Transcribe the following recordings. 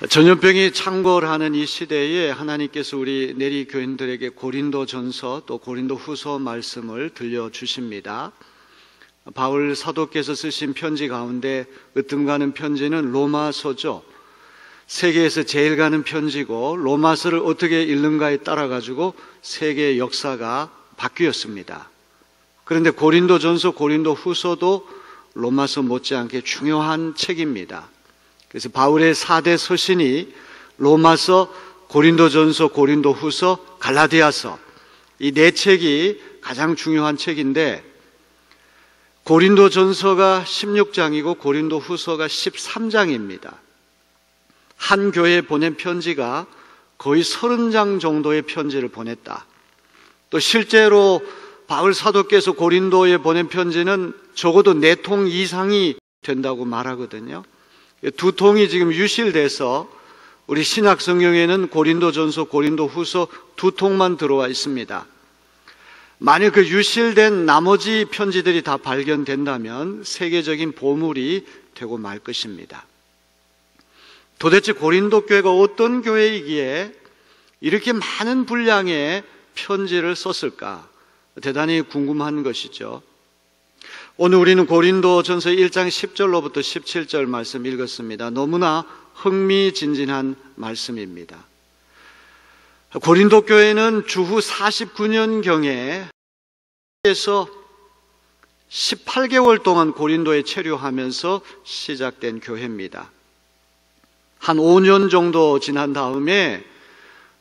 전염병이 창궐하는 이 시대에 하나님께서 우리 내리 교인들에게 고린도전서 또 고린도후서 말씀을 들려주십니다. 바울 사도께서 쓰신 편지 가운데 으뜸 가는 편지는 로마서죠. 세계에서 제일 가는 편지고 로마서를 어떻게 읽는가에 따라 가지고 세계의 역사가 바뀌었습니다. 그런데 고린도전서, 고린도후서도 로마서 못지않게 중요한 책입니다. 그래서 바울의 4대 서신이 로마서, 고린도전서, 고린도후서, 갈라디아서 이 네 책이 가장 중요한 책인데 고린도전서가 16장이고 고린도후서가 13장입니다. 한 교회에 보낸 편지가 거의 30장 정도의 편지를 보냈다. 또 실제로 바울 사도께서 고린도에 보낸 편지는 적어도 4통 이상이 된다고 말하거든요. 2통이 지금 유실돼서 우리 신약 성경에는 고린도전서, 고린도후서 2통만 들어와 있습니다. 만약 그 유실된 나머지 편지들이 다 발견된다면 세계적인 보물이 되고 말 것입니다. 도대체 고린도 교회가 어떤 교회이기에 이렇게 많은 분량의 편지를 썼을까? 대단히 궁금한 것이죠. 오늘 우리는 고린도전서 1장 10절로부터 17절 말씀 읽었습니다. 너무나 흥미진진한 말씀입니다. 고린도 교회는 주후 49년경에 에서 18개월 동안 고린도에 체류하면서 시작된 교회입니다. 한 5년 정도 지난 다음에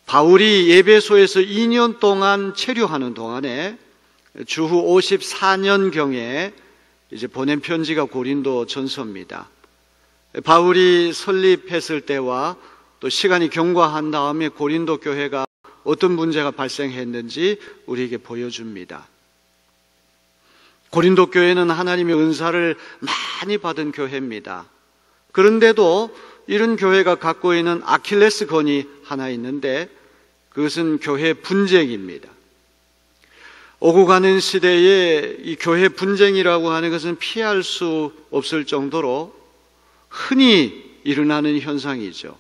바울이 에베소에서 2년 동안 체류하는 동안에 주후 54년경에 이제 보낸 편지가 고린도 전서입니다. 바울이 설립했을 때와 또 시간이 경과한 다음에 고린도 교회가 어떤 문제가 발생했는지 우리에게 보여줍니다. 고린도 교회는 하나님의 은사를 많이 받은 교회입니다. 그런데도 이런 교회가 갖고 있는 아킬레스건이 하나 있는데 그것은 교회 분쟁입니다. 오고 가는 시대에 이 교회 분쟁이라고 하는 것은 피할 수 없을 정도로 흔히 일어나는 현상이죠.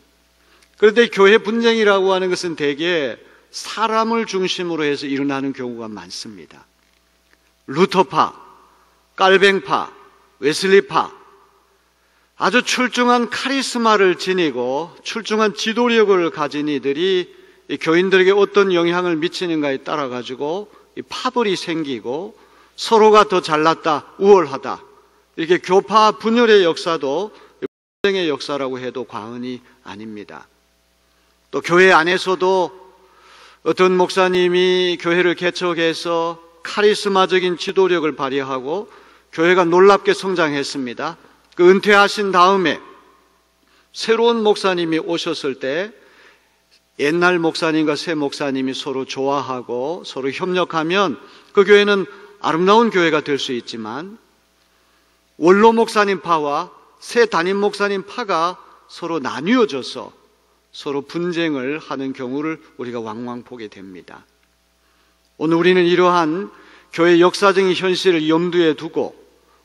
그런데 교회 분쟁이라고 하는 것은 대개 사람을 중심으로 해서 일어나는 경우가 많습니다. 루터파, 깔뱅파, 웨슬리파, 아주 출중한 카리스마를 지니고 출중한 지도력을 가진 이들이 교인들에게 어떤 영향을 미치는가에 따라 가지고 파벌이 생기고 서로가 더 잘났다, 우월하다 이렇게 교파 분열의 역사도 분쟁의 역사라고 해도 과언이 아닙니다. 또 교회 안에서도 어떤 목사님이 교회를 개척해서 카리스마적인 지도력을 발휘하고 교회가 놀랍게 성장했습니다. 그 은퇴하신 다음에 새로운 목사님이 오셨을 때 옛날 목사님과 새 목사님이 서로 좋아하고 서로 협력하면 그 교회는 아름다운 교회가 될 수 있지만 원로 목사님 파와 새 담임 목사님 파가 서로 나뉘어져서 서로 분쟁을 하는 경우를 우리가 왕왕 보게 됩니다. 오늘 우리는 이러한 교회 역사적인 현실을 염두에 두고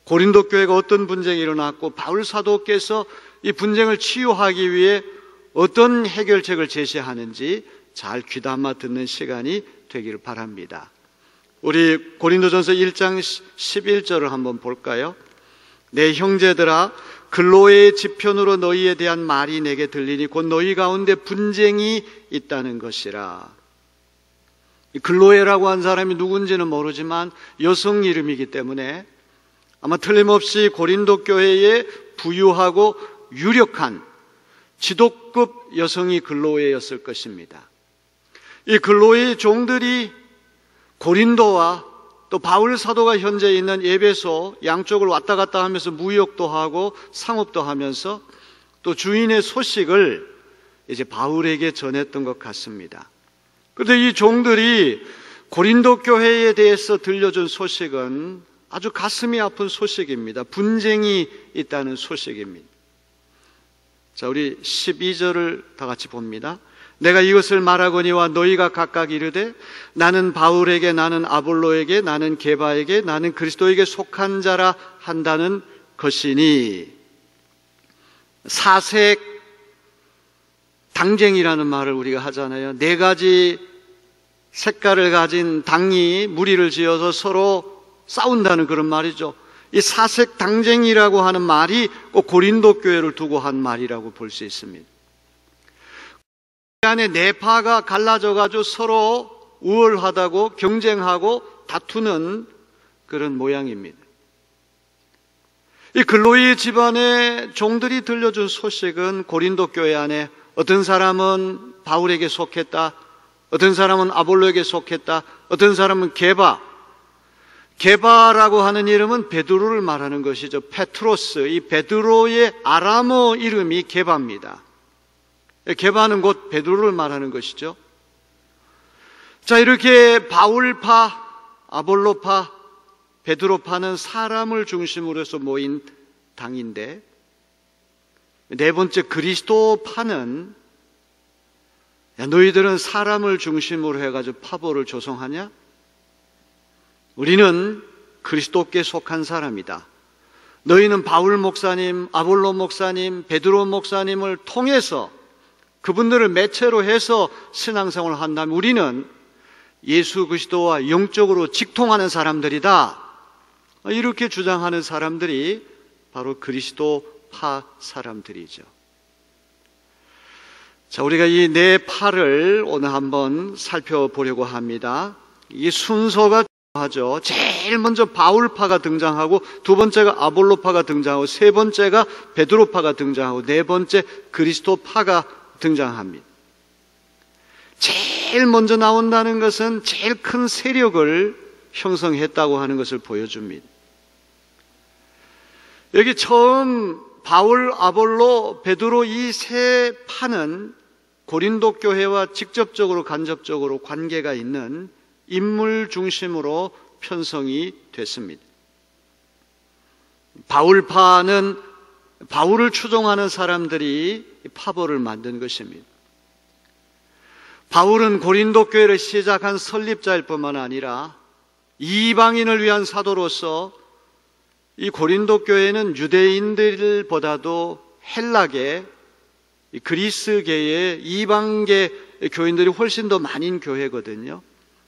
고린도 교회가 어떤 분쟁이 일어났고 바울 사도께서 이 분쟁을 치유하기 위해 어떤 해결책을 제시하는지 잘 귀담아 듣는 시간이 되기를 바랍니다. 우리 고린도전서 1장 11절을 한번 볼까요? 내 형제들아 글로의 지편으로 너희에 대한 말이 내게 들리니 곧 너희 가운데 분쟁이 있다는 것이라. 글로에라고 한 사람이 누군지는 모르지만 여성 이름이기 때문에 아마 틀림없이 고린도 교회에 부유하고 유력한 지도급 여성이 글로에였을 것입니다. 이 글로에의 종들이 고린도와 또 바울 사도가 현재 있는 에베소 양쪽을 왔다 갔다 하면서 무역도 하고 상업도 하면서 또 주인의 소식을 이제 바울에게 전했던 것 같습니다. 그런데 이 종들이 고린도 교회에 대해서 들려준 소식은 아주 가슴이 아픈 소식입니다. 분쟁이 있다는 소식입니다. 자, 우리 12절을 다 같이 봅니다. 내가 이것을 말하거니와 너희가 각각 이르되 나는 바울에게, 나는 아볼로에게, 나는 게바에게, 나는 그리스도에게 속한 자라 한다는 것이니. 사색, 당쟁이라는 말을 우리가 하잖아요. 네 가지 색깔을 가진 당이 무리를 지어서 서로 싸운다는 그런 말이죠. 이 사색 당쟁이라고 하는 말이 꼭 고린도 교회를 두고 한 말이라고 볼 수 있습니다. 그 안에 네 파가 갈라져 가지고 서로 우월하다고 경쟁하고 다투는 그런 모양입니다. 이 글로이 집안의 종들이 들려준 소식은 고린도 교회 안에 어떤 사람은 바울에게 속했다, 어떤 사람은 아볼로에게 속했다, 어떤 사람은 게바라고 하는 이름은 베드로를 말하는 것이죠. 페트로스, 이 베드로의 아람어 이름이 게바입니다. 게바는 곧 베드로를 말하는 것이죠. 자, 이렇게 바울파, 아볼로파, 베드로파는 사람을 중심으로 해서 모인 당인데, 네 번째 그리스도파는, 야, 너희들은 사람을 중심으로 해가지고 파벌을 조성하냐? 우리는 그리스도께 속한 사람이다. 너희는 바울 목사님, 아볼로 목사님, 베드로 목사님을 통해서 그분들을 매체로 해서 신앙생활을 한다면 우리는 예수 그리스도와 영적으로 직통하는 사람들이다. 이렇게 주장하는 사람들이 바로 그리스도파 사람들이죠. 자, 우리가 이 네 파를 오늘 한번 살펴보려고 합니다. 이 순서가 중요하죠. 제일 먼저 바울파가 등장하고, 두 번째가 아볼로파가 등장하고, 세 번째가 베드로파가 등장하고, 네 번째 그리스도파가 등장합니다. 제일 먼저 나온다는 것은 제일 큰 세력을 형성했다고 하는 것을 보여줍니다. 여기 처음 바울, 아볼로, 베드로 이 세 파는 고린도 교회와 직접적으로 간접적으로 관계가 있는 인물 중심으로 편성이 됐습니다. 바울파는 바울을 추종하는 사람들이 파벌을 만든 것입니다. 바울은 고린도 교회를 시작한 설립자일 뿐만 아니라 이방인을 위한 사도로서 이 고린도 교회는 유대인들보다도 헬라계, 그리스계의 이방계 교인들이 훨씬 더 많은 교회거든요.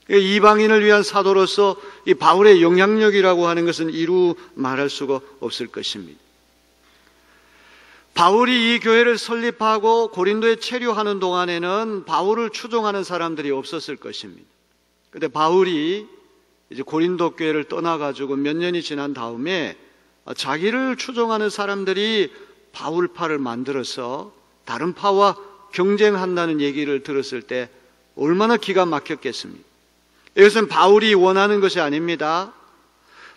이방인을 위한 사도로서 이 바울의 영향력이라고 하는 것은 이루 말할 수가 없을 것입니다. 바울이 이 교회를 설립하고 고린도에 체류하는 동안에는 바울을 추종하는 사람들이 없었을 것입니다. 그런데 바울이 이제 고린도 교회를 떠나가지고 몇 년이 지난 다음에 자기를 추종하는 사람들이 바울파를 만들어서 다른 파와 경쟁한다는 얘기를 들었을 때 얼마나 기가 막혔겠습니까? 이것은 바울이 원하는 것이 아닙니다.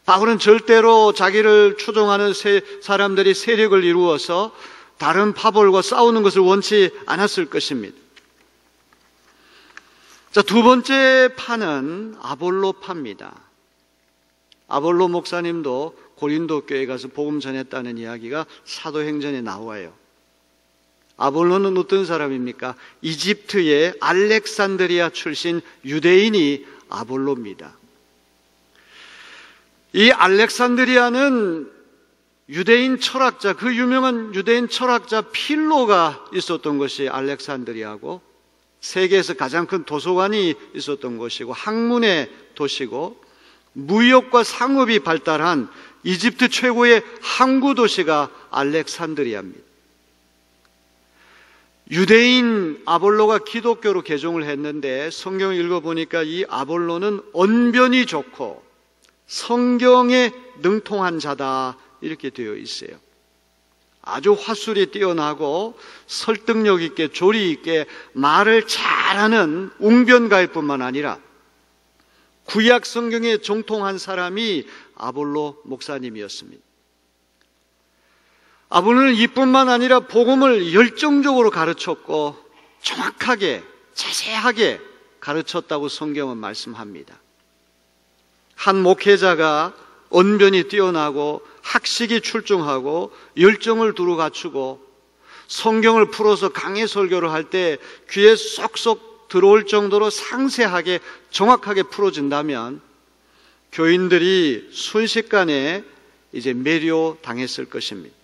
바울은 절대로 자기를 추종하는 사람들이 세력을 이루어서 다른 파벌과 싸우는 것을 원치 않았을 것입니다. 자, 두 번째 파는 아볼로파입니다. 아볼로 목사님도 고린도 교회에 가서 복음 전했다는 이야기가 사도행전에 나와요. 아볼로는 어떤 사람입니까? 이집트의 알렉산드리아 출신 유대인이 아볼로입니다. 이 알렉산드리아는 유대인 철학자, 그 유명한 유대인 철학자 필로가 있었던 것이 알렉산드리아고, 세계에서 가장 큰 도서관이 있었던 곳이고, 학문의 도시고, 무역과 상업이 발달한 이집트 최고의 항구 도시가 알렉산드리아입니다. 유대인 아볼로가 기독교로 개종을 했는데 성경을 읽어보니까 이 아볼로는 언변이 좋고 성경에 능통한 자다 이렇게 되어 있어요. 아주 화술이 뛰어나고 설득력 있게 조리 있게 말을 잘하는 웅변가일 뿐만 아니라 구약 성경에 정통한 사람이 아볼로 목사님이었습니다. 아볼로는 이뿐만 아니라 복음을 열정적으로 가르쳤고 정확하게 자세하게 가르쳤다고 성경은 말씀합니다. 한 목회자가 언변이 뛰어나고 학식이 출중하고 열정을 두루 갖추고 성경을 풀어서 강해 설교를 할 때 귀에 쏙쏙 들어올 정도로 상세하게 정확하게 풀어준다면 교인들이 순식간에 이제 매료당했을 것입니다.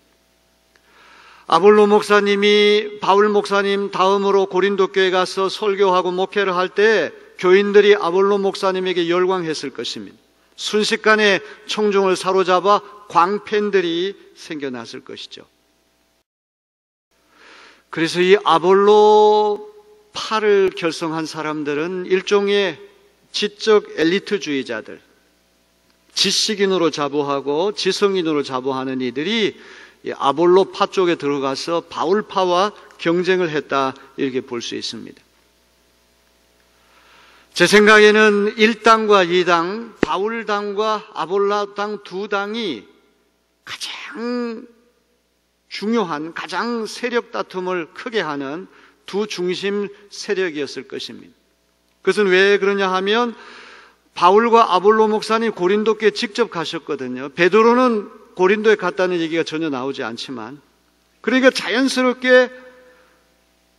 아볼로 목사님이 바울 목사님 다음으로 고린도 교회 가서 설교하고 목회를 할 때 교인들이 아볼로 목사님에게 열광했을 것입니다. 순식간에 청중을 사로잡아 광팬들이 생겨났을 것이죠. 그래서 이 아볼로파를 결성한 사람들은 일종의 지적 엘리트주의자들, 지식인으로 자부하고 지성인으로 자부하는 이들이 아볼로파 쪽에 들어가서 바울파와 경쟁을 했다, 이렇게 볼 수 있습니다. 제 생각에는 1당과 2당, 바울당과 아볼로당 두 당이 가장 중요한, 가장 세력 다툼을 크게 하는 두 중심 세력이었을 것입니다. 그것은 왜 그러냐 하면 바울과 아볼로 목사님 고린도교에 직접 가셨거든요. 베드로는 고린도에 갔다는 얘기가 전혀 나오지 않지만, 그러니까 자연스럽게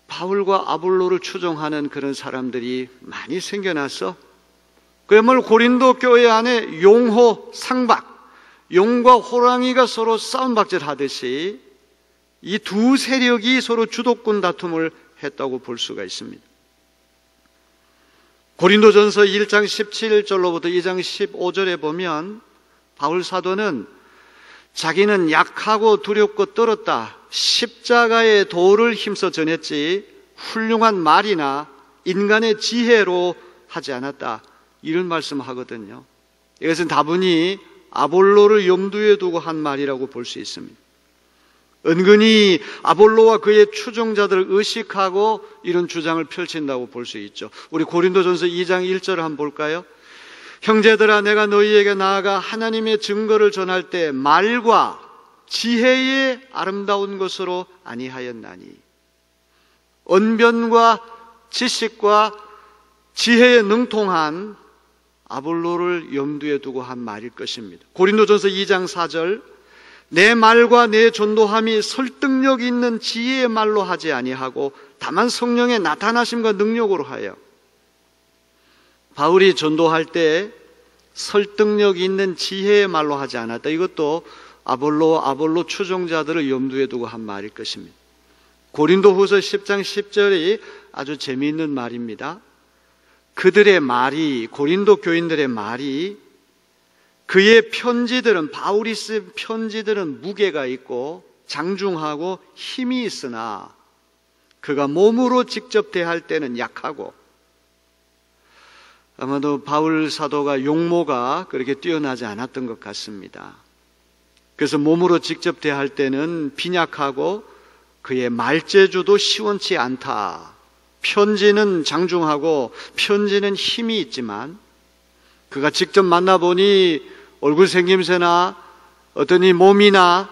바울과 아볼로를 추종하는 그런 사람들이 많이 생겨나서 그야말로 고린도 교회 안에 용호 상박, 용과 호랑이가 서로 싸움박질 하듯이 이 두 세력이 서로 주도권 다툼을 했다고 볼 수가 있습니다. 고린도전서 1장 17절로부터 2장 15절에 보면 바울 사도는 자기는 약하고 두렵고 떨었다, 십자가의 도를 힘써 전했지 훌륭한 말이나 인간의 지혜로 하지 않았다, 이런 말씀하거든요. 이것은 다분히 아볼로를 염두에 두고 한 말이라고 볼 수 있습니다. 은근히 아볼로와 그의 추종자들을 의식하고 이런 주장을 펼친다고 볼 수 있죠. 우리 고린도전서 2장 1절을 한번 볼까요? 형제들아, 내가 너희에게 나아가 하나님의 증거를 전할 때 말과 지혜의 아름다운 것으로 아니하였나니. 언변과 지식과 지혜에 능통한 아볼로를 염두에 두고 한 말일 것입니다. 고린도전서 2장 4절, 내 말과 내 전도함이 설득력 있는 지혜의 말로 하지 아니하고 다만 성령의 나타나심과 능력으로 하여. 바울이 전도할 때 설득력 있는 지혜의 말로 하지 않았다. 이것도 아볼로 추종자들을 염두에 두고 한 말일 것입니다. 고린도후서 10장 10절이 아주 재미있는 말입니다. 그들의 말이, 고린도 교인들의 말이, 그의 편지들은, 바울이 쓴 편지들은 무게가 있고 장중하고 힘이 있으나 그가 몸으로 직접 대할 때는 약하고, 아마도 바울 사도가 용모가 그렇게 뛰어나지 않았던 것 같습니다. 그래서 몸으로 직접 대할 때는 빈약하고 그의 말재주도 시원치 않다. 편지는 장중하고 편지는 힘이 있지만 그가 직접 만나보니 얼굴 생김새나 어떤 이 몸이나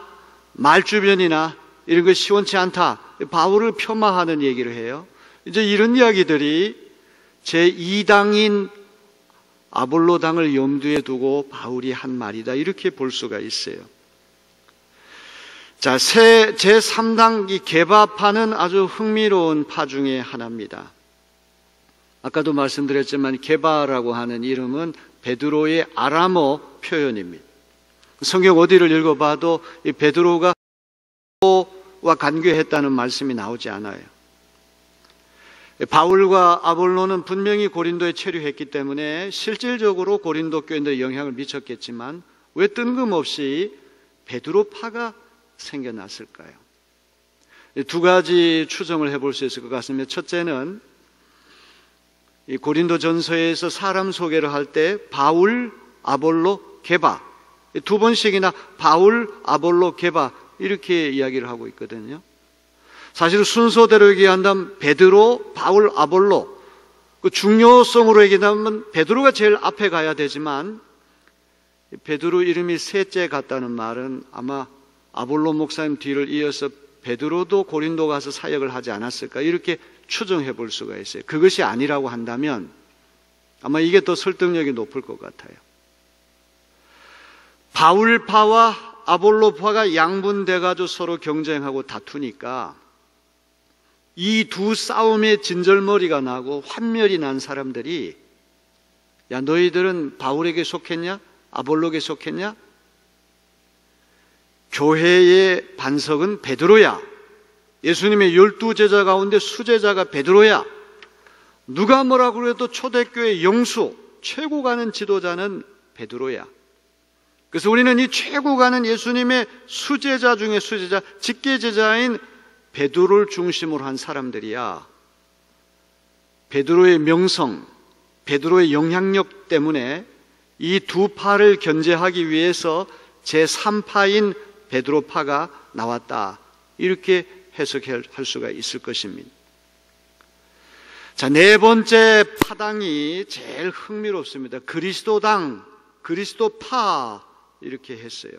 말주변이나 이런 거 시원치 않다. 바울을 폄하하는 얘기를 해요. 이제 이런 이야기들이 제2당인 아볼로당을 염두에 두고 바울이 한 말이다, 이렇게 볼 수가 있어요. 자, 제3당 이 게바파는 아주 흥미로운 파 중에 하나입니다. 아까도 말씀드렸지만 게바라고 하는 이름은 베드로의 아람어 표현입니다. 성경 어디를 읽어봐도 이 베드로가 와 간교했다는 말씀이 나오지 않아요. 바울과 아볼로는 분명히 고린도에 체류했기 때문에 실질적으로 고린도 교인들에 영향을 미쳤겠지만 왜 뜬금없이 베드로파가 생겨났을까요? 두 가지 추정을 해볼 수 있을 것 같습니다. 첫째는 이 고린도전서에서 사람 소개를 할 때 바울, 아볼로, 게바, 두 번씩이나 바울, 아볼로, 게바 이렇게 이야기를 하고 있거든요. 사실 순서대로 얘기한다면 베드로, 바울, 아볼로, 그 중요성으로 얘기하면 베드로가 제일 앞에 가야 되지만 베드로 이름이 셋째 같다는 말은 아마 아볼로 목사님 뒤를 이어서 베드로도 고린도 가서 사역을 하지 않았을까, 이렇게 추정해 볼 수가 있어요. 그것이 아니라고 한다면 아마 이게 더 설득력이 높을 것 같아요. 바울파와 아볼로파가 양분돼가지고 서로 경쟁하고 다투니까 이 두 싸움의 진절머리가 나고 환멸이 난 사람들이, 야, 너희들은 바울에게 속했냐? 아볼로에게 속했냐? 교회의 반석은 베드로야. 예수님의 12제자 가운데 수제자가 베드로야. 누가 뭐라고 그래도 초대교회 영수, 최고 가는 지도자는 베드로야. 그래서 우리는 이 최고 가는 예수님의 수제자 중에 수제자, 직계제자인 베드로를 중심으로 한 사람들이야. 베드로의 명성, 베드로의 영향력 때문에 이 두 파를 견제하기 위해서 제3파인 베드로파가 나왔다. 이렇게 해석할 수가 있을 것입니다. 자, 네 번째 파당이 제일 흥미롭습니다. 그리스도당, 그리스도파 이렇게 했어요.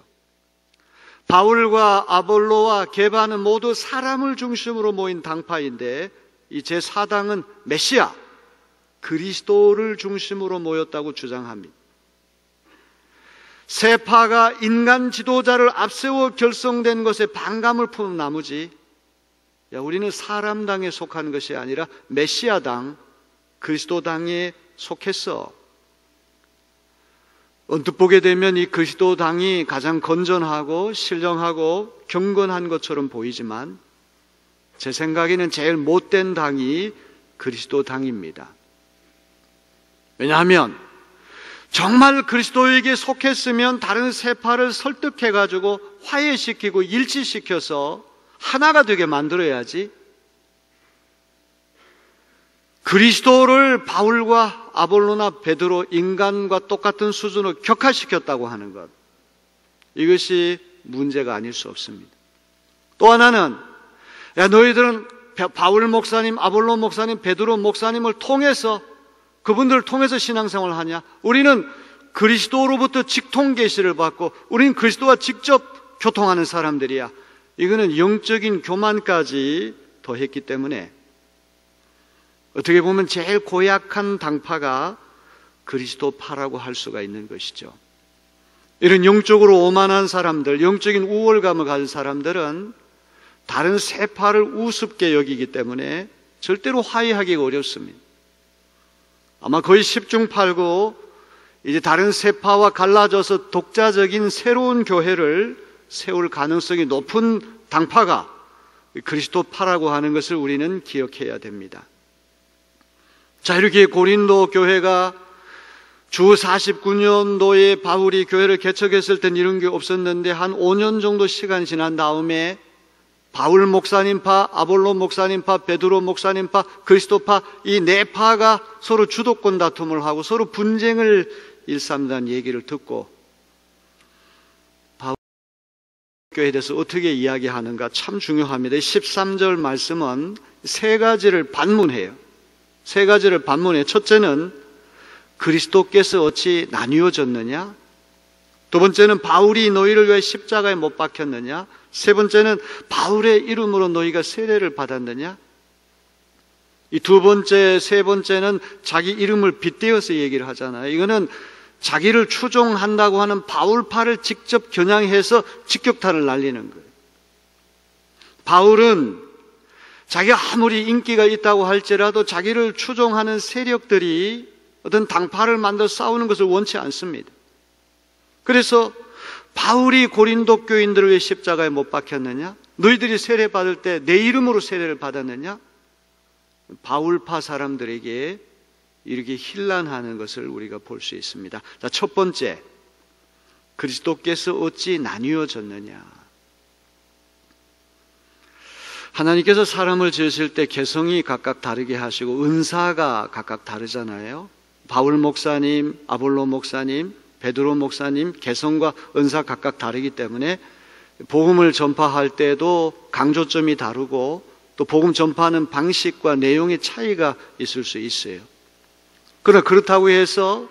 바울과 아볼로와 게바는 모두 사람을 중심으로 모인 당파인데 이 제4당은 메시아, 그리스도를 중심으로 모였다고 주장합니다. 세 파가 인간 지도자를 앞세워 결성된 것에 반감을 푸는 나머지 우리는 사람당에 속한 것이 아니라 메시아당, 그리스도당에 속했어. 언뜻 보게 되면 이 그리스도당이 가장 건전하고 신령하고 경건한 것처럼 보이지만 제 생각에는 제일 못된 당이 그리스도당입니다. 왜냐하면 정말 그리스도에게 속했으면 다른 세 파를 설득해가지고 화해시키고 일치시켜서 하나가 되게 만들어야지. 그리스도를 바울과 아볼로나 베드로 인간과 똑같은 수준으로 격화시켰다고 하는 것, 이것이 문제가 아닐 수 없습니다. 또 하나는 너희들은 바울 목사님, 아볼로 목사님, 베드로 목사님을 통해서 그분들을 통해서 신앙생활을 하냐? 우리는 그리스도로부터 직통 계시를 받고 우리는 그리스도와 직접 교통하는 사람들이야. 이거는 영적인 교만까지 더했기 때문에 어떻게 보면 제일 고약한 당파가 그리스도파라고 할 수가 있는 것이죠. 이런 영적으로 오만한 사람들, 영적인 우월감을 가진 사람들은 다른 세 파를 우습게 여기기 때문에 절대로 화해하기가 어렵습니다. 아마 거의 10중8구 이제 다른 세 파와 갈라져서 독자적인 새로운 교회를 세울 가능성이 높은 당파가 그리스도파라고 하는 것을 우리는 기억해야 됩니다. 자, 이렇게 고린도 교회가 주 49년도에 바울이 교회를 개척했을 땐 이런 게 없었는데 한 5년 정도 시간이 지난 다음에 바울 목사님파, 아볼로 목사님파, 베드로 목사님파, 그리스도파 이 네 파가 서로 주도권 다툼을 하고 서로 분쟁을 일삼는 얘기를 듣고 바울 교회에 대해서 어떻게 이야기하는가 참 중요합니다. 13절 말씀은 세 가지를 반문해요. 세 가지를 반문해요. 첫째는 그리스도께서 어찌 나뉘어졌느냐? 두 번째는 바울이 너희를 왜 십자가에 못 박혔느냐? 세 번째는 바울의 이름으로 너희가 세례를 받았느냐? 이 두 번째, 세 번째는 자기 이름을 빗대어서 얘기를 하잖아요. 이거는 자기를 추종한다고 하는 바울파를 직접 겨냥해서 직격탄을 날리는 거예요. 바울은 자기가 아무리 인기가 있다고 할지라도 자기를 추종하는 세력들이 어떤 당파를 만들어 싸우는 것을 원치 않습니다. 그래서 바울이 고린도 교인들을 왜 십자가에 못 박혔느냐? 너희들이 세례 받을 때 내 이름으로 세례를 받았느냐? 바울파 사람들에게 이렇게 힐난하는 것을 우리가 볼 수 있습니다. 자, 첫 번째, 그리스도께서 어찌 나뉘어졌느냐? 하나님께서 사람을 지으실 때 개성이 각각 다르게 하시고 은사가 각각 다르잖아요. 바울 목사님, 아볼로 목사님, 베드로 목사님 개성과 은사 각각 다르기 때문에 복음을 전파할 때도 강조점이 다르고 또 복음 전파하는 방식과 내용의 차이가 있을 수 있어요. 그러나 그렇다고 해서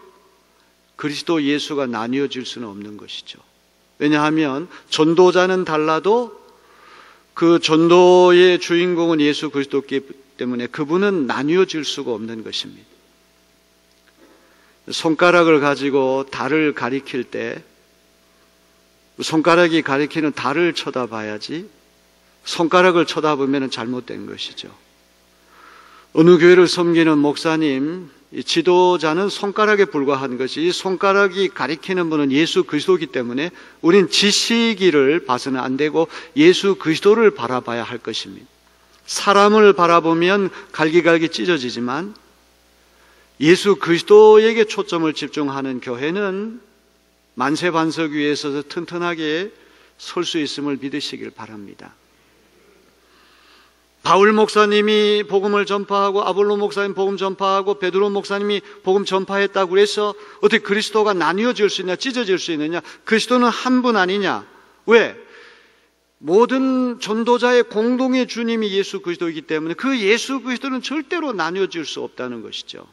그리스도 예수가 나뉘어질 수는 없는 것이죠. 왜냐하면 전도자는 달라도 그 전도의 주인공은 예수 그리스도이기 때문에 그분은 나뉘어질 수가 없는 것입니다. 손가락을 가지고 달을 가리킬 때 손가락이 가리키는 달을 쳐다봐야지 손가락을 쳐다보면 잘못된 것이죠. 어느 교회를 섬기는 목사님, 지도자는 손가락에 불과한 것이 이 손가락이 가리키는 분은 예수 그리스도이기 때문에 우린 지시기를 봐서는 안 되고 예수 그리스도를 바라봐야 할 것입니다. 사람을 바라보면 갈기갈기 찢어지지만 예수 그리스도에게 초점을 집중하는 교회는 만세반석 위에 서서 튼튼하게 설 수 있음을 믿으시길 바랍니다. 바울 목사님이 복음을 전파하고 아볼로 목사님 복음 전파하고 베드로 목사님이 복음 전파했다고 해서 어떻게 그리스도가 나뉘어질 수 있냐, 찢어질 수 있느냐? 그리스도는 한 분 아니냐? 왜? 모든 전도자의 공동의 주님이 예수 그리스도이기 때문에 그 예수 그리스도는 절대로 나뉘어질 수 없다는 것이죠.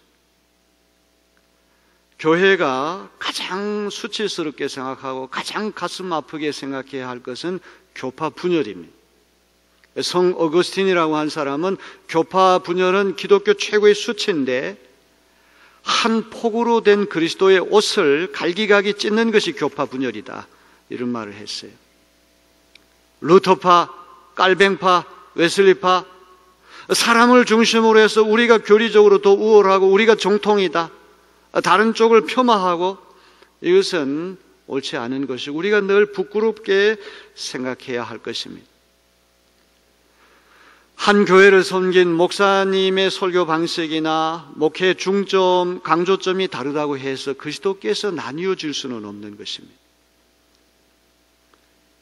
교회가 가장 수치스럽게 생각하고 가장 가슴 아프게 생각해야 할 것은 교파 분열입니다. 성 어거스틴이라고 한 사람은 교파 분열은 기독교 최고의 수치인데 한 폭으로 된 그리스도의 옷을 갈기갈기 찢는 것이 교파 분열이다, 이런 말을 했어요. 루터파, 깔뱅파, 웨슬리파, 사람을 중심으로 해서 우리가 교리적으로 더 우월하고 우리가 정통이다, 다른 쪽을 폄하하고, 이것은 옳지 않은 것이고 우리가 늘 부끄럽게 생각해야 할 것입니다. 한 교회를 섬긴 목사님의 설교 방식이나 목회 중점, 강조점이 다르다고 해서 그리스도께서 나뉘어질 수는 없는 것입니다.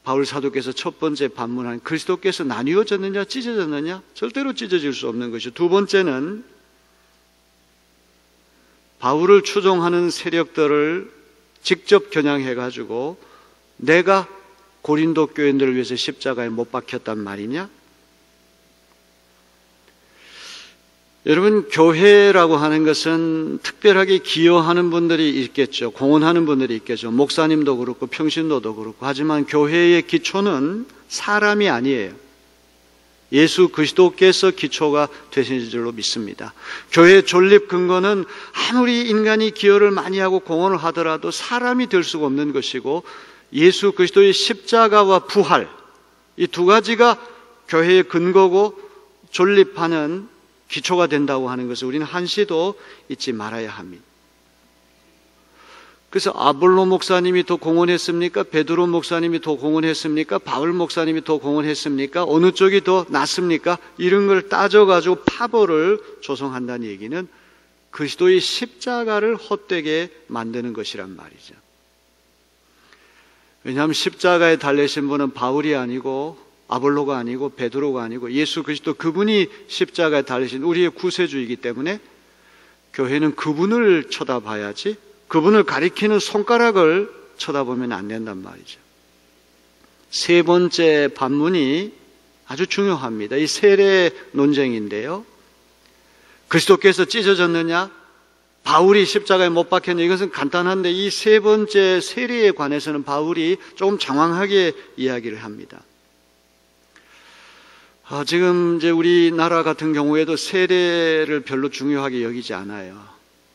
바울 사도께서 첫 번째 반문한 그리스도께서 나뉘어졌느냐 찢어졌느냐? 절대로 찢어질 수 없는 것이죠. 두 번째는 바울을 추종하는 세력들을 직접 겨냥해가지고 내가 고린도 교인들을 위해서 십자가에 못 박혔단 말이냐? 여러분, 교회라고 하는 것은 특별하게 기여하는 분들이 있겠죠. 공헌하는 분들이 있겠죠. 목사님도 그렇고 평신도도 그렇고. 하지만 교회의 기초는 사람이 아니에요. 예수 그리스도께서 기초가 되신 줄로 믿습니다. 교회의 존립 근거는 아무리 인간이 기여를 많이 하고 공헌을 하더라도 사람이 될 수가 없는 것이고 예수 그리스도의 십자가와 부활, 이 두 가지가 교회의 근거고 존립하는 기초가 된다고 하는 것을 우리는 한시도 잊지 말아야 합니다. 그래서 아볼로 목사님이 더 공헌했습니까? 베드로 목사님이 더 공헌했습니까? 바울 목사님이 더 공헌했습니까? 어느 쪽이 더 낫습니까? 이런 걸 따져가지고 파벌을 조성한다는 얘기는 그리스도의 십자가를 헛되게 만드는 것이란 말이죠. 왜냐하면 십자가에 달리신 분은 바울이 아니고 아볼로가 아니고 베드로가 아니고 예수 그리스도, 그분이 십자가에 달리신 우리의 구세주이기 때문에 교회는 그분을 쳐다봐야지 그분을 가리키는 손가락을 쳐다보면 안 된단 말이죠. 세 번째 반문이 아주 중요합니다. 이 세례 논쟁인데요. 그리스도께서 찢어졌느냐, 바울이 십자가에 못 박혔느냐, 이것은 간단한데 이 세 번째 세례에 관해서는 바울이 조금 장황하게 이야기를 합니다. 지금 이제 우리나라 같은 경우에도 세례를 별로 중요하게 여기지 않아요.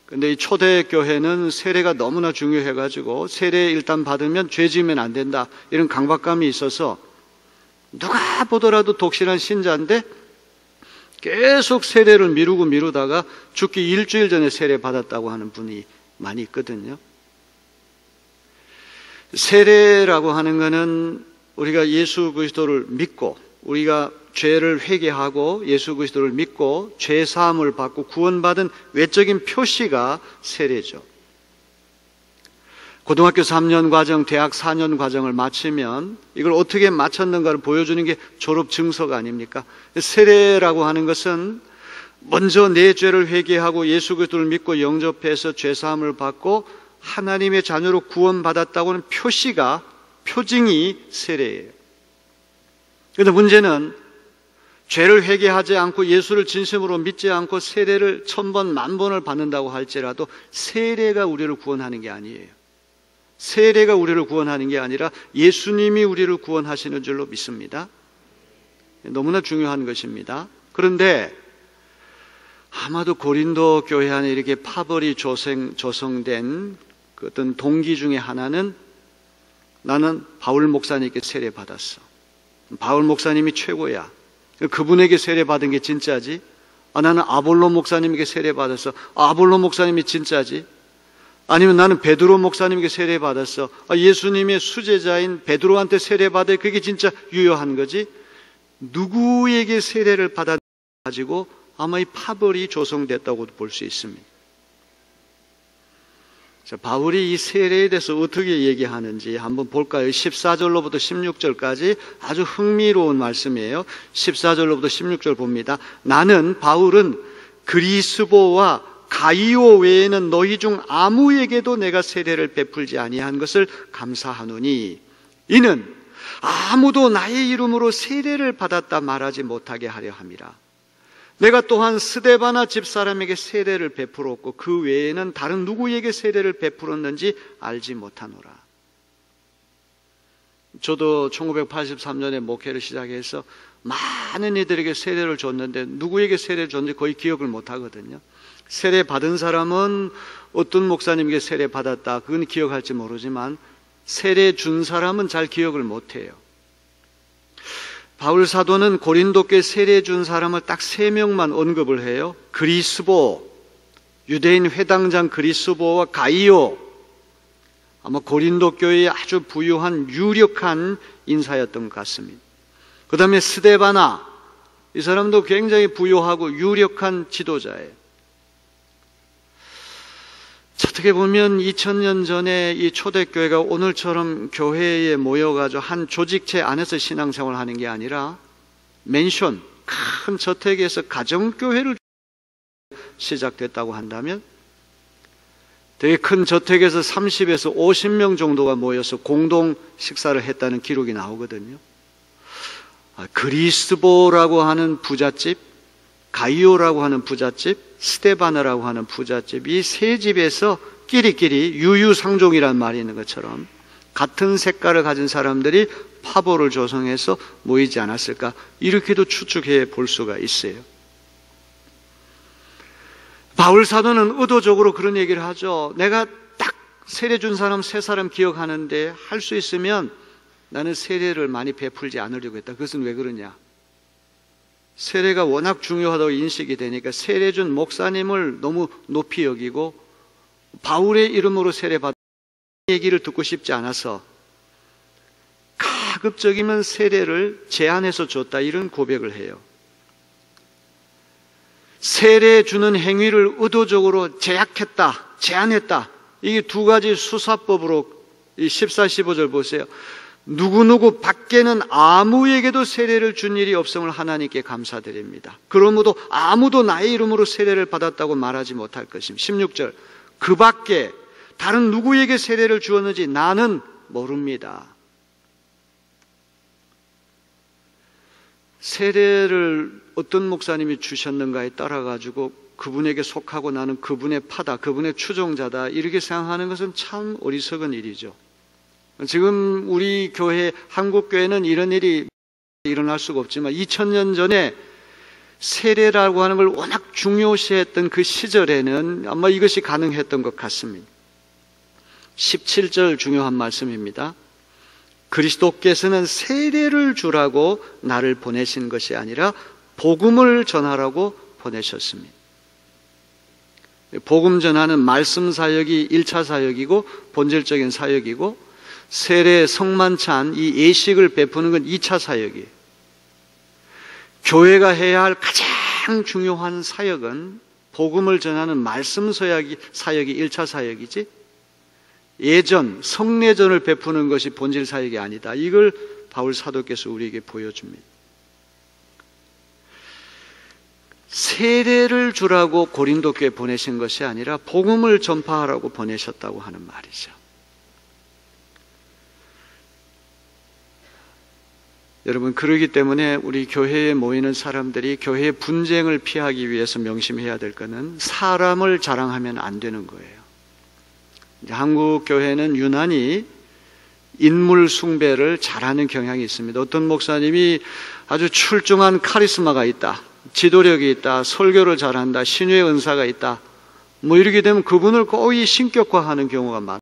근데 이 초대교회는 세례가 너무나 중요해가지고 세례 일단 받으면 죄 지으면 안 된다, 이런 강박감이 있어서 누가 보더라도 독실한 신자인데 계속 세례를 미루다가 죽기 일주일 전에 세례 받았다고 하는 분이 많이 있거든요. 세례라고 하는 것은 우리가 예수 그리스도를 믿고 우리가 죄를 회개하고 예수 그리스도를 믿고 죄 사함을 받고 구원받은 외적인 표시가 세례죠. 고등학교 3년 과정, 대학 4년 과정을 마치면 이걸 어떻게 마쳤는가를 보여주는 게 졸업 증서가 아닙니까? 세례라고 하는 것은 먼저 내 죄를 회개하고 예수 그리스도를 믿고 영접해서 죄 사함을 받고 하나님의 자녀로 구원받았다고 하는 표시가, 표징이 세례예요. 그런데 문제는 죄를 회개하지 않고 예수를 진심으로 믿지 않고 세례를 1000번, 10,000번을 받는다고 할지라도 세례가 우리를 구원하는 게 아니에요. 세례가 우리를 구원하는 게 아니라 예수님이 우리를 구원하시는 줄로 믿습니다. 너무나 중요한 것입니다. 그런데 아마도 고린도 교회 안에 이렇게 파벌이 조성된 그 어떤 동기 중에 하나는 나는 바울 목사님께 세례 받았어. 바울 목사님이 최고야. 그분에게 세례 받은 게 진짜지. 나는 아볼로 목사님에게 세례 받았어. 아볼로 목사님이 진짜지. 아니면 나는 베드로 목사님에게 세례 받았어. 예수님의 수제자인 베드로한테 세례 받아, 그게 진짜 유효한 거지. 누구에게 세례를 받아가지고 아마 이 파벌이 조성됐다고 볼 수 있습니다. 자, 바울이 이 세례에 대해서 어떻게 얘기하는지 한번 볼까요? 14절로부터 16절까지 아주 흥미로운 말씀이에요. 14절로부터 16절 봅니다. 나는 바울은 그리스보와 가이오 외에는 너희 중 아무에게도 내가 세례를 베풀지 아니한 것을 감사하노니 이는 아무도 나의 이름으로 세례를 받았다 말하지 못하게 하려 함이라. 내가 또한 스데바나 집사람에게 세례를 베풀었고 그 외에는 다른 누구에게 세례를 베풀었는지 알지 못하노라. 저도 1983년에 목회를 시작해서 많은 이들에게 세례를 줬는데 누구에게 세례를 줬는지 거의 기억을 못하거든요. 세례 받은 사람은 어떤 목사님에게 세례 받았다 그건 기억할지 모르지만 세례 준 사람은 잘 기억을 못해요. 바울 사도는 고린도께 세례 준 사람을 딱 3명만 언급을 해요. 그리스보, 유대인 회당장 그리스보와 가이오. 아마 고린도 교회의 아주 부유한 유력한 인사였던 것 같습니다. 그 다음에 스데바나, 이 사람도 굉장히 부유하고 유력한 지도자예요. 어떻게 보면 2000년 전에 이 초대교회가 오늘처럼 교회에 모여가지고 한 조직체 안에서 신앙생활을 하는 게 아니라 맨션, 큰 저택에서 가정교회를 시작됐다고 한다면 되게 큰 저택에서 30에서 50명 정도가 모여서 공동 식사를 했다는 기록이 나오거든요. 그리스보라고 하는 부잣집, 가이오라고 하는 부잣집, 스데바나라고 하는 부잣집, 이 세 집에서 끼리끼리 유유상종이란 말이 있는 것처럼 같은 색깔을 가진 사람들이 파벌을 조성해서 모이지 않았을까, 이렇게도 추측해 볼 수가 있어요. 바울 사도는 의도적으로 그런 얘기를 하죠. 내가 딱 세례 준 사람 3사람 기억하는데 할 수 있으면 나는 세례를 많이 베풀지 않으려고 했다. 그것은 왜 그러냐? 세례가 워낙 중요하다고 인식이 되니까 세례 준 목사님을 너무 높이 여기고 바울의 이름으로 세례받은 얘기를 듣고 싶지 않아서 가급적이면 세례를 제한해서 줬다, 이런 고백을 해요. 세례 주는 행위를 의도적으로 제약했다, 제한했다. 이게 2가지 수사법으로 이 14, 15절 보세요. 누구누구 밖에는 아무에게도 세례를 준 일이 없음을 하나님께 감사드립니다. 그러므로 아무도 나의 이름으로 세례를 받았다고 말하지 못할 것입니다. 16절, 그 밖에 다른 누구에게 세례를 주었는지 나는 모릅니다. 세례를 어떤 목사님이 주셨는가에 따라 가지고 그분에게 속하고 나는 그분의 파다, 그분의 추종자다, 이렇게 생각하는 것은 참 어리석은 일이죠. 지금 우리 교회, 한국교회는 이런 일이 일어날 수가 없지만 2000년 전에 세례라고 하는 걸 워낙 중요시했던 그 시절에는 아마 이것이 가능했던 것 같습니다. 17절 중요한 말씀입니다. 그리스도께서는 세례를 주라고 나를 보내신 것이 아니라 복음을 전하라고 보내셨습니다. 복음 전하는 말씀 사역이 1차 사역이고 본질적인 사역이고, 세례, 성만찬, 이 예식을 베푸는 건 2차 사역이에요. 교회가 해야 할 가장 중요한 사역은 복음을 전하는 말씀 사역이 1차 사역이지, 예전, 성례전을 베푸는 것이 본질 사역이 아니다. 이걸 바울 사도께서 우리에게 보여줍니다. 세례를 주라고 고린도 교회에 보내신 것이 아니라 복음을 전파하라고 보내셨다고 하는 말이죠. 여러분, 그러기 때문에 우리 교회에 모이는 사람들이 교회의 분쟁을 피하기 위해서 명심해야 될 것은 사람을 자랑하면 안 되는 거예요. 한국 교회는 유난히 인물 숭배를 잘하는 경향이 있습니다. 어떤 목사님이 아주 출중한 카리스마가 있다, 지도력이 있다, 설교를 잘한다, 신유의 은사가 있다, 이렇게 되면 그분을 거의 신격화하는 경우가 많아요.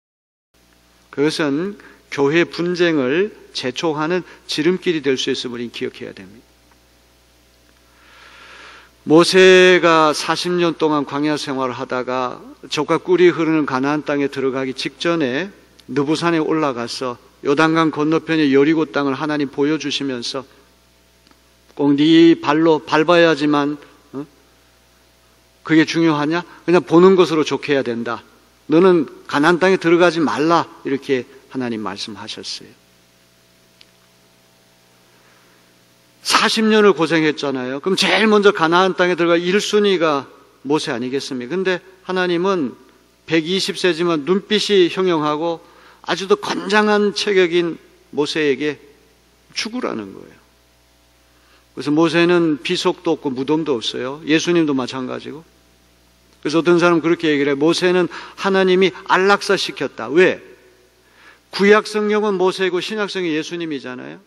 그것은 교회 분쟁을 재촉하는 지름길이 될 수 있음을 우리는 기억해야 됩니다. 모세가 40년 동안 광야 생활을 하다가 젖과 꿀이 흐르는 가나안 땅에 들어가기 직전에 느부산에 올라가서 요단강 건너편의 여리고 땅을 하나님 보여주시면서 꼭 네 발로 밟아야지만 그게 중요하냐? 그냥 보는 것으로 좋게 해야 된다. 너는 가나안 땅에 들어가지 말라. 이렇게 하나님 말씀하셨어요. 40년을 고생했잖아요. 그럼 제일 먼저 가나안 땅에 들어갈 1순위가 모세 아니겠습니까? 근데 하나님은 120세지만 눈빛이 형용하고 아주도 건장한 체격인 모세에게 죽으라는 거예요. 그래서 모세는 비속도 없고 무덤도 없어요. 예수님도 마찬가지고. 그래서 어떤 사람은 그렇게 얘기를 해요. 모세는 하나님이 안락사시켰다. 왜? 구약 성경은 모세고 신약 성경이 예수님이잖아요.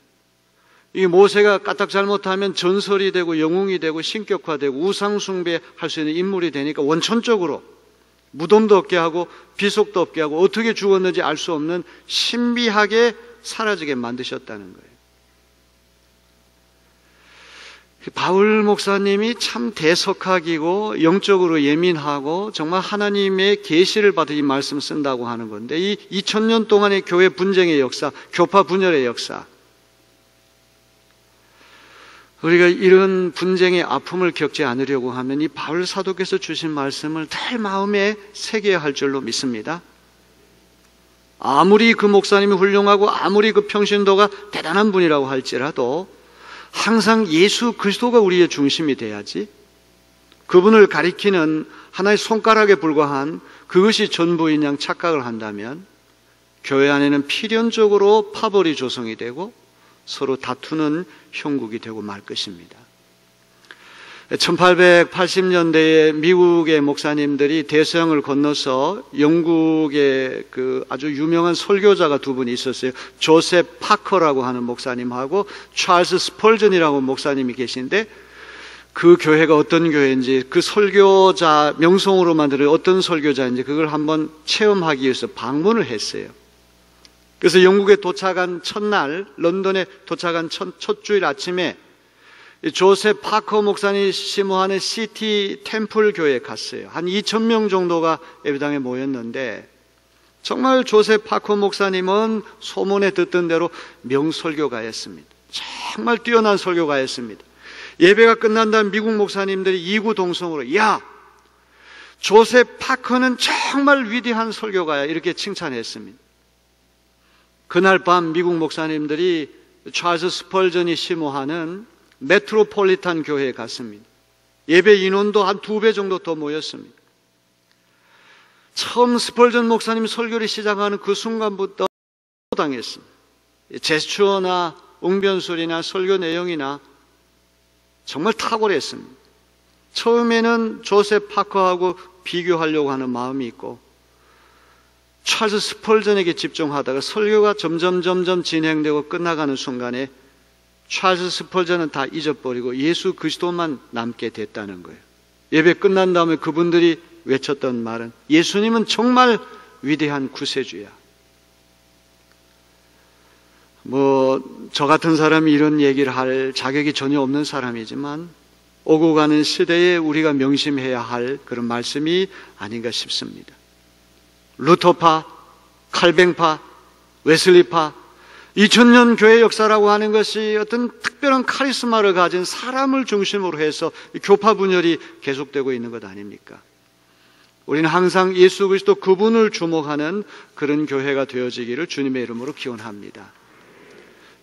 이 모세가 까딱 잘못하면 전설이 되고 영웅이 되고 신격화되고 우상숭배할 수 있는 인물이 되니까 원천적으로 무덤도 없게 하고 비속도 없게 하고 어떻게 죽었는지 알 수 없는 신비하게 사라지게 만드셨다는 거예요. 바울 목사님이 참 대석학이고 영적으로 예민하고 정말 하나님의 계시를 받은 이 말씀 쓴다고 하는 건데, 이 2000년 동안의 교회 분쟁의 역사, 교파 분열의 역사, 우리가 이런 분쟁의 아픔을 겪지 않으려고 하면 이 바울 사도께서 주신 말씀을 늘 마음에 새겨야 할 줄로 믿습니다. 아무리 그 목사님이 훌륭하고 아무리 그 평신도가 대단한 분이라고 할지라도 항상 예수 그리스도가 우리의 중심이 돼야지, 그분을 가리키는 하나의 손가락에 불과한 그것이 전부인 양 착각을 한다면 교회 안에는 필연적으로 파벌이 조성이 되고 서로 다투는 형국이 되고 말 것입니다. 1880년대에 미국의 목사님들이 대서양을 건너서 영국의 그 아주 유명한 설교자가 두 분이 있었어요. 조셉 파커라고 하는 목사님하고 찰스 스펄전이라고 목사님이 계신데, 그 교회가 어떤 교회인지, 그 설교자 명성으로만 들은 어떤 설교자인지 그걸 한번 체험하기 위해서 방문을 했어요. 그래서 영국에 도착한 첫날, 런던에 도착한 첫 주일 아침에 조셉 파커 목사님이 심호하는 시티 템플 교회에 갔어요. 한 2,000명 정도가 예배당에 모였는데, 정말 조셉 파커 목사님은 소문에 듣던 대로 명설교가였습니다. 정말 뛰어난 설교가였습니다. 예배가 끝난 다음 미국 목사님들이 이구동성으로, 야, 조셉 파커는 정말 위대한 설교가야, 이렇게 칭찬했습니다. 그날 밤 미국 목사님들이 찰스 스펄전이 심호하는 메트로폴리탄 교회에 갔습니다. 예배 인원도 한 2배 정도 더 모였습니다. 처음 스펄전 목사님 설교를 시작하는 그 순간부터 당했습니다. 제스처나 웅변술이나 설교 내용이나 정말 탁월했습니다. 처음에는 조셉 파커하고 비교하려고 하는 마음이 있고, 찰스 스펄전에게 집중하다가 설교가 점점 진행되고 끝나가는 순간에 찰스 스펄전은 다 잊어버리고 예수 그리스도만 남게 됐다는 거예요. 예배 끝난 다음에 그분들이 외쳤던 말은, 예수님은 정말 위대한 구세주야. 저 같은 사람이 이런 얘기를 할 자격이 전혀 없는 사람이지만 오고 가는 시대에 우리가 명심해야 할 그런 말씀이 아닌가 싶습니다. 루터파, 칼뱅파, 웨슬리파, 2000년 교회 역사라고 하는 것이 어떤 특별한 카리스마를 가진 사람을 중심으로 해서 교파 분열이 계속되고 있는 것 아닙니까? 우리는 항상 예수 그리스도 그분을 주목하는 그런 교회가 되어지기를 주님의 이름으로 기원합니다.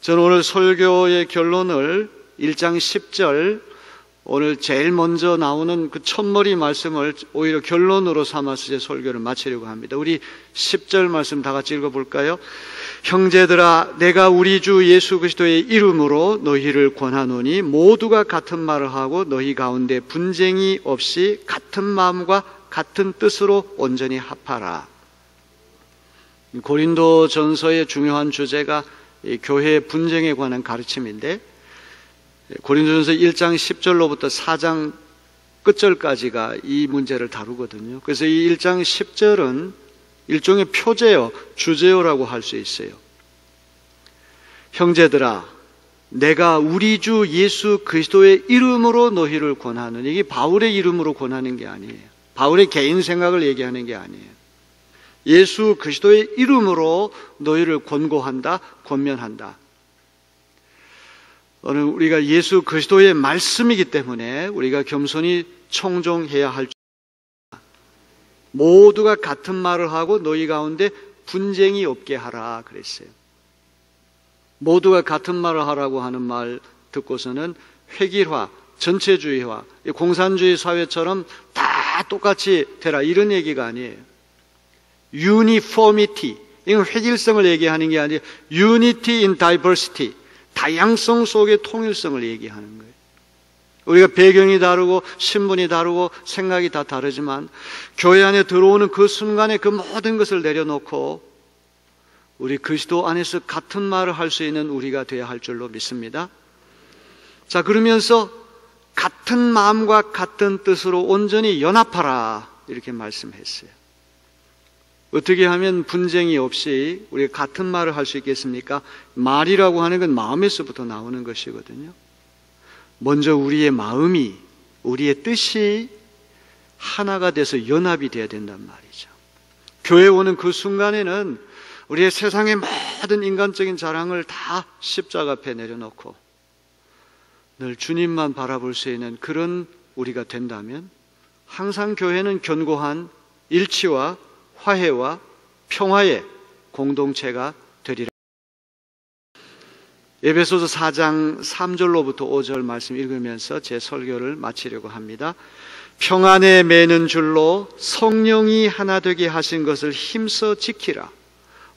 저는 오늘 설교의 결론을 1장 10절, 오늘 제일 먼저 나오는 그 첫머리 말씀을 오히려 결론으로 삼아서 제 설교를 마치려고 합니다. 우리 10절 말씀 다 같이 읽어볼까요? 형제들아, 내가 우리 주 예수 그리스도의 이름으로 너희를 권하노니 모두가 같은 말을 하고 너희 가운데 분쟁이 없이 같은 마음과 같은 뜻으로 온전히 합하라. 고린도 전서의 중요한 주제가 교회의 분쟁에 관한 가르침인데, 고린도전서 1장 10절로부터 4장 끝절까지가 이 문제를 다루거든요. 그래서 이 1장 10절은 일종의 표제어, 주제어라고 할 수 있어요. 형제들아, 내가 우리 주 예수 그리스도의 이름으로 너희를 권하노니, 이게 바울의 이름으로 권하는 게 아니에요. 바울의 개인 생각을 얘기하는 게 아니에요. 예수 그리스도의 이름으로 너희를 권고한다, 권면한다. 오늘 우리가 예수 그리스도의 말씀이기 때문에 우리가 겸손히 청종해야 할 줄. 모두가 같은 말을 하고 너희 가운데 분쟁이 없게 하라 그랬어요. 모두가 같은 말을 하라고 하는 말 듣고서는 획일화, 전체주의화, 공산주의 사회처럼 다 똑같이 되라 이런 얘기가 아니에요. Uniformity, 이건 획일성을 얘기하는 게 아니라 Unity in Diversity, 다양성 속의 통일성을 얘기하는 거예요. 우리가 배경이 다르고 신분이 다르고 생각이 다 다르지만 교회 안에 들어오는 그 순간에 그 모든 것을 내려놓고 우리 그리스도 안에서 같은 말을 할 수 있는 우리가 되어야 할 줄로 믿습니다. 자, 그러면서 같은 마음과 같은 뜻으로 온전히 연합하라 이렇게 말씀했어요. 어떻게 하면 분쟁이 없이 우리가 같은 말을 할 수 있겠습니까? 말이라고 하는 건 마음에서부터 나오는 것이거든요. 먼저 우리의 마음이, 우리의 뜻이 하나가 돼서 연합이 되어야 된단 말이죠. 교회에 오는 그 순간에는 우리의 세상의 모든 인간적인 자랑을 다 십자가 앞에 내려놓고 늘 주님만 바라볼 수 있는 그런 우리가 된다면 항상 교회는 견고한 일치와 화해와 평화의 공동체가 되리라. 에베소서 4장 3절로부터 5절 말씀 읽으면서 제 설교를 마치려고 합니다. 평안에 매는 줄로 성령이 하나 되게 하신 것을 힘써 지키라.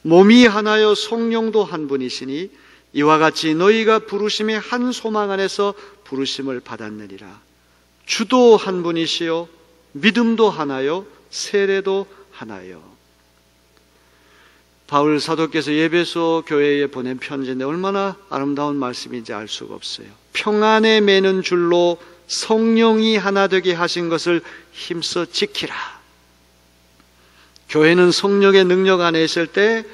몸이 하나요 성령도 한 분이시니 이와 같이 너희가 부르심의 한 소망 안에서 부르심을 받았느니라. 주도 한 분이시요 믿음도 하나요 세례도 하나요. 바울 사도께서 에베소 교회에 보낸 편지인데 얼마나 아름다운 말씀인지 알 수가 없어요. 평안에 매는 줄로 성령이 하나 되게 하신 것을 힘써 지키라. 교회는 성령의 능력 안에 있을 때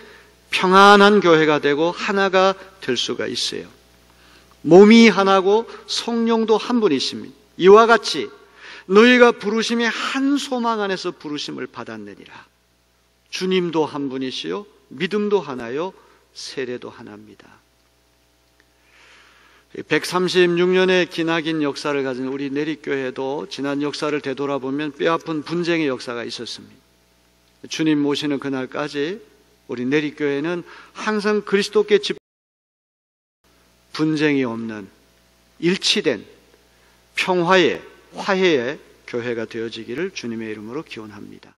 평안한 교회가 되고 하나가 될 수가 있어요. 몸이 하나고 성령도 한 분이십니다. 이와 같이 너희가 부르심의 한 소망 안에서 부르심을 받았느니라. 주님도 한 분이시요 믿음도 하나요 세례도 하나입니다. 136년의 기나긴 역사를 가진 우리 내립교회도 지난 역사를 되돌아보면 뼈아픈 분쟁의 역사가 있었습니다. 주님 모시는 그날까지 우리 내립교회는 항상 그리스도께 분쟁이 없는 일치된 평화의 화해의 교회가 되어지기를 주님의 이름으로 기원합니다.